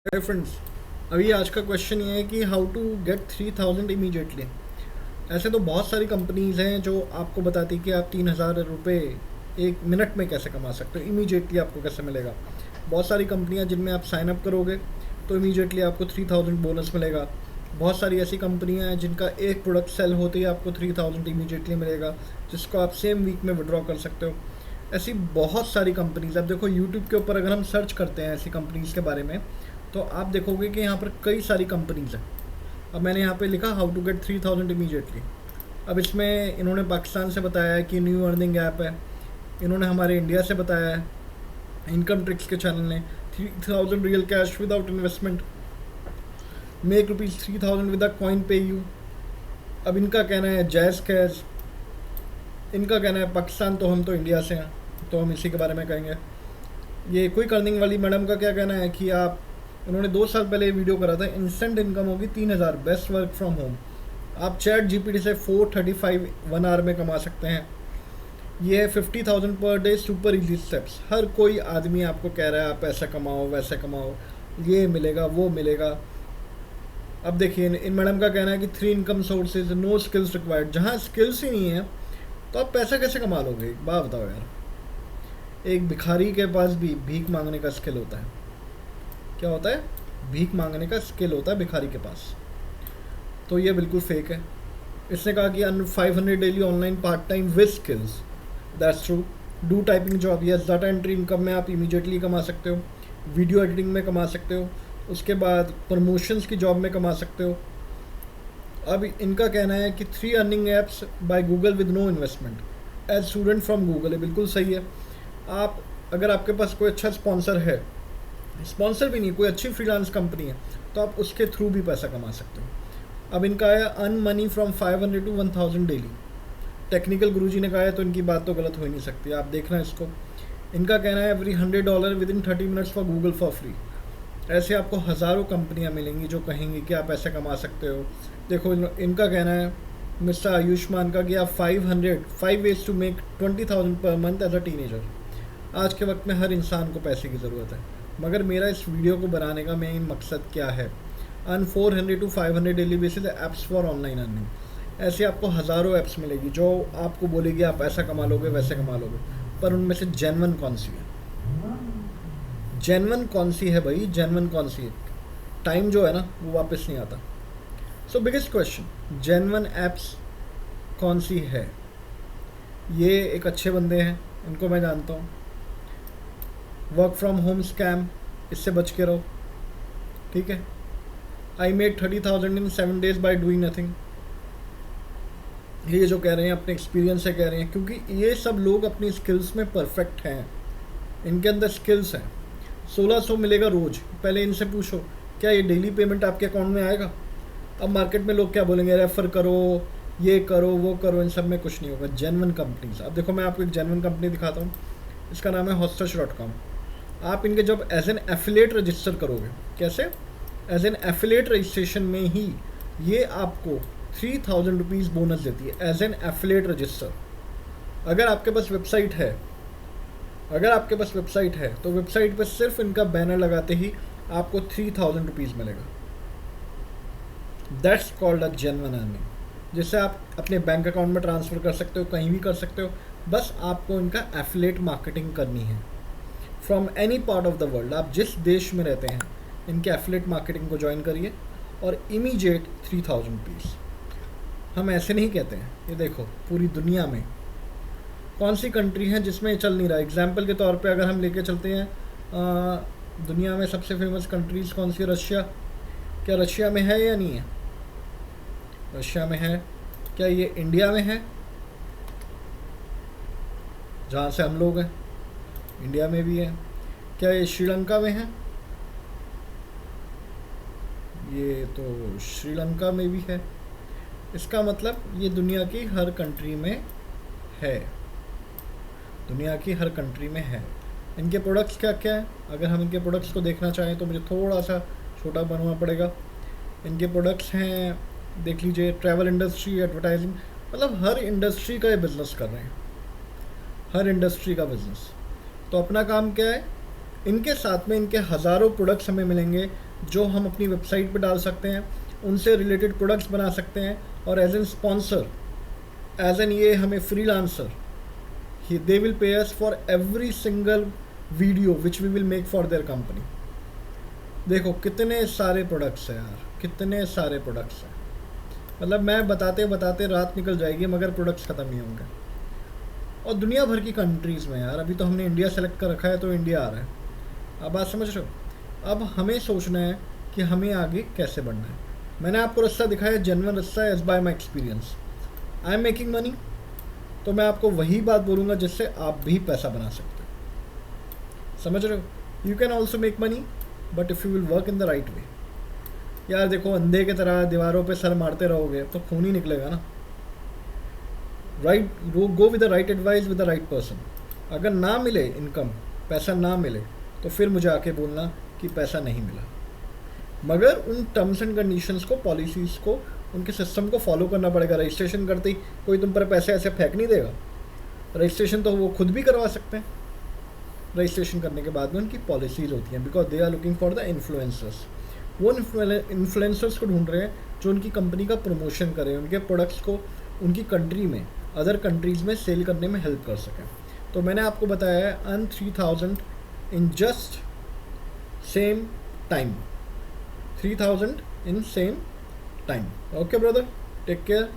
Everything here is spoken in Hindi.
हाय फ्रेंड्स, अभी आज का क्वेश्चन ये है कि हाउ टू गेट 3000 इमीडिएटली। ऐसे तो बहुत सारी कंपनीज हैं जो आपको बताती कि आप 3000 रुपये 1 मिनट में कैसे कमा सकते हो, इमीडिएटली आपको कैसे मिलेगा। बहुत सारी कंपनियां जिनमें आप साइन अप करोगे तो इमीडिएटली आपको 3000 बोनस मिलेगा। बहुत सारी ऐसी कंपनियां हैं जिनका एक प्रोडक्ट सेल होते ही आपको 3000 इमीडिएटली मिलेगा, जिसको आप सेम वीक में विड्रॉ कर सकते हो। ऐसी बहुत सारी कंपनीज, अब देखो यूट्यूब के ऊपर अगर हम सर्च करते हैं ऐसी कंपनीज के बारे में तो आप देखोगे कि यहाँ पर कई सारी कंपनीज हैं। अब मैंने यहाँ पे लिखा हाउ टू गेट 3000 इमीडिएटली। अब इसमें इन्होंने पाकिस्तान से बताया है कि न्यू अर्निंग ऐप है, इन्होंने हमारे इंडिया से बताया है, इनकम ट्रिक्स के चैनल ने 3000 real cash without investment, make ₹3000 with a coin पे यू। अब इनका कहना है जैज़ कैश, इनका कहना है पाकिस्तान, तो हम तो इंडिया से हैं तो हम इसी के बारे में कहेंगे। ये क्विक अर्निंग वाली मैडम का क्या कहना है कि आप, उन्होंने 2 साल पहले ये वीडियो करा था, इंस्टेंट इनकम होगी 3000, बेस्ट वर्क फ्रॉम होम। आप चैट जीपीटी से 435 1 आवर में कमा सकते हैं। ये है 50,000 per day, super easy steps. हर कोई आदमी आपको कह रहा है आप ऐसा कमाओ वैसे कमाओ, ये मिलेगा वो मिलेगा। अब देखिए इन मैडम का कहना है कि 3 income sources, no skills required. जहाँ स्किल्स ही नहीं है तो आप पैसा कैसे कमा लोगे, एक बात बताओ यार। एक भिखारी के पास भी भीख मांगने का स्किल होता है। क्या होता है? भीख मांगने का स्किल होता है भिखारी के पास। तो ये बिल्कुल फेक है। इसने कहा कि अन 500 daily online part time with skills, that's true. Do typing job, yes. Data entry income में आप इमीडिएटली कमा सकते हो, वीडियो एडिटिंग में कमा सकते हो, उसके बाद प्रमोशंस की जॉब में कमा सकते हो। अब इनका कहना है कि 3 earning apps by Google with no investment as student from Google. है बिल्कुल सही है। आप अगर आपके पास कोई अच्छा स्पॉन्सर है, स्पॉन्सर भी नहीं, कोई अच्छी फ्रीलांस कंपनी है, तो आप उसके थ्रू भी पैसा कमा सकते हो। अब इनका है earn money from 500 to 1000 daily. Technical Guruji ने कहा है तो इनकी बात तो गलत हो ही नहीं सकती, आप देखना इसको। इनका कहना है every $100 with in 30 minutes for Google for free. ऐसे आपको हज़ारों कंपनियां मिलेंगी जो कहेंगी कि आप ऐसे कमा सकते हो। देखो इनका कहना है मिस्टर आयुष्मान का कि आप 5 ways to make 20,000 per month as a teenager. आज के वक्त में हर इंसान को पैसे की ज़रूरत है, मगर मेरा इस वीडियो को बनाने का मेन मकसद क्या है? Earn 400 to 500 daily basis apps for online earning. ऐसे आपको हज़ारों ऐप्स मिलेगी जो आपको बोलेगी आप ऐसा कमा लोगे वैसे कमा लोगे, पर उनमें से जेन्युइन कौन सी है? जेन्युइन कौन सी है भाई? जेन्युइन कौन सी है? टाइम जो है ना वो वापस नहीं आता। सो बिगेस्ट क्वेश्चन, जेन्युइन ऐप्स कौन सी है? ये एक अच्छे बंदे हैं, इनको मैं जानता हूँ। वर्क फ्रॉम होम स्कैम, इससे बच के रहो, ठीक है। I made 30,000 in 7 days by doing nothing. ये जो कह रहे हैं अपने एक्सपीरियंस से कह रहे हैं, क्योंकि ये सब लोग अपनी स्किल्स में परफेक्ट हैं, इनके अंदर स्किल्स हैं। 1600 मिलेगा रोज़। पहले इनसे पूछो क्या ये डेली पेमेंट आपके अकाउंट में आएगा? अब मार्केट में लोग क्या बोलेंगे, रेफ़र करो, ये करो वो करो, इन सब में कुछ नहीं होगा। जेन्युइन कंपनीज, अब देखो मैं आपको एक जेन्युइन कंपनी दिखाता हूँ, इसका नाम है hostach.com। आप इनके जब एज एन एफिलेट रजिस्टर करोगे, कैसे? एज एन एफिलेट रजिस्ट्रेशन में ही ये आपको 3000 रुपीज़ बोनस देती है एज एन एफिलेट रजिस्टर। अगर आपके पास वेबसाइट है, तो वेबसाइट पर सिर्फ इनका बैनर लगाते ही आपको 3000 रुपीज़ मिलेगा। That's called a genuine earning, जिससे आप अपने बैंक अकाउंट में ट्रांसफ़र कर सकते हो, कहीं भी कर सकते हो। बस आपको इनका एफिलेट मार्केटिंग करनी है from any part of the world. आप जिस देश में रहते हैं इनके एफिलेट मार्केटिंग को ज्वाइन करिए और इमीडिएट 3000 रुपीज़। हम ऐसे नहीं कहते हैं, ये देखो पूरी दुनिया में कौन सी कंट्री है जिसमें चल नहीं रहा। एग्जाम्पल के तौर पे अगर हम लेके चलते हैं, दुनिया में सबसे फेमस कंट्रीज़ कौन सी? रशिया। क्या रशिया में है या नहीं है? रशिया में है। क्या ये इंडिया में है जहाँ से हम लोग हैं? इंडिया में भी है। क्या ये श्रीलंका में है? ये तो श्रीलंका में भी है। इसका मतलब ये दुनिया की हर कंट्री में है, दुनिया की हर कंट्री में है। इनके प्रोडक्ट्स क्या क्या है? अगर हम इनके प्रोडक्ट्स को देखना चाहें तो मुझे थोड़ा सा छोटा बनना पड़ेगा। इनके प्रोडक्ट्स हैं, देख लीजिए, ट्रैवल इंडस्ट्री, एडवर्टाइजिंग, मतलब हर इंडस्ट्री का ये बिज़नेस कर रहे हैं, हर इंडस्ट्री का बिज़नेस। तो अपना काम क्या है? इनके साथ में इनके हज़ारों प्रोडक्ट्स हमें मिलेंगे जो हम अपनी वेबसाइट पे डाल सकते हैं, उनसे रिलेटेड प्रोडक्ट्स बना सकते हैं, और as an sponsor, as an ये हमें freelancer, they will pay us for every single video which we will make for their company. देखो कितने सारे प्रोडक्ट्स हैं यार, कितने सारे प्रोडक्ट्स हैं। मतलब मैं बताते बताते रात निकल जाएगी मगर प्रोडक्ट्स ख़त्म नहीं होंगे। और दुनिया भर की कंट्रीज़ में यार, अभी तो हमने इंडिया सेलेक्ट कर रखा है तो इंडिया आ रहा है। अब बात समझ रहे हो? अब हमें सोचना है कि हमें आगे कैसे बढ़ना है। मैंने आपको रास्ता दिखाया, जेन्युइन रास्ता है, as by my experience. I am making money, तो मैं आपको वही बात बोलूँगा जिससे आप भी पैसा बना सकते हो। समझ रहे हो? You can also make money, but if you will work in the right way. यार देखो, अंधे की तरह दीवारों पे सर मारते रहोगे तो खून ही निकलेगा ना। Right, go with the right advice with the right person. अगर ना मिले इनकम, पैसा ना मिले, तो फिर मुझे आके बोलना कि पैसा नहीं मिला। मगर उन टर्म्स एंड कंडीशंस को, पॉलिसीज़ को, उनके सिस्टम को फॉलो करना पड़ेगा। रजिस्ट्रेशन करते ही कोई तुम पर पैसे ऐसे फेंक नहीं देगा। रजिस्ट्रेशन तो वो खुद भी करवा सकते हैं। रजिस्ट्रेशन करने के बाद में उनकी पॉलिसीज़ होती हैं, because they are looking for the influencers. वो इन्फ्लुएंसर्स को ढूंढ रहे हैं जो उनकी कंपनी का प्रमोशन करें, उनके प्रोडक्ट्स को उनकी कंट्री में, अदर कंट्रीज़ में सेल करने में हेल्प कर सकें। तो मैंने आपको बताया है earn 3000 in just same time, 3000 in same time. Okay brother, take care.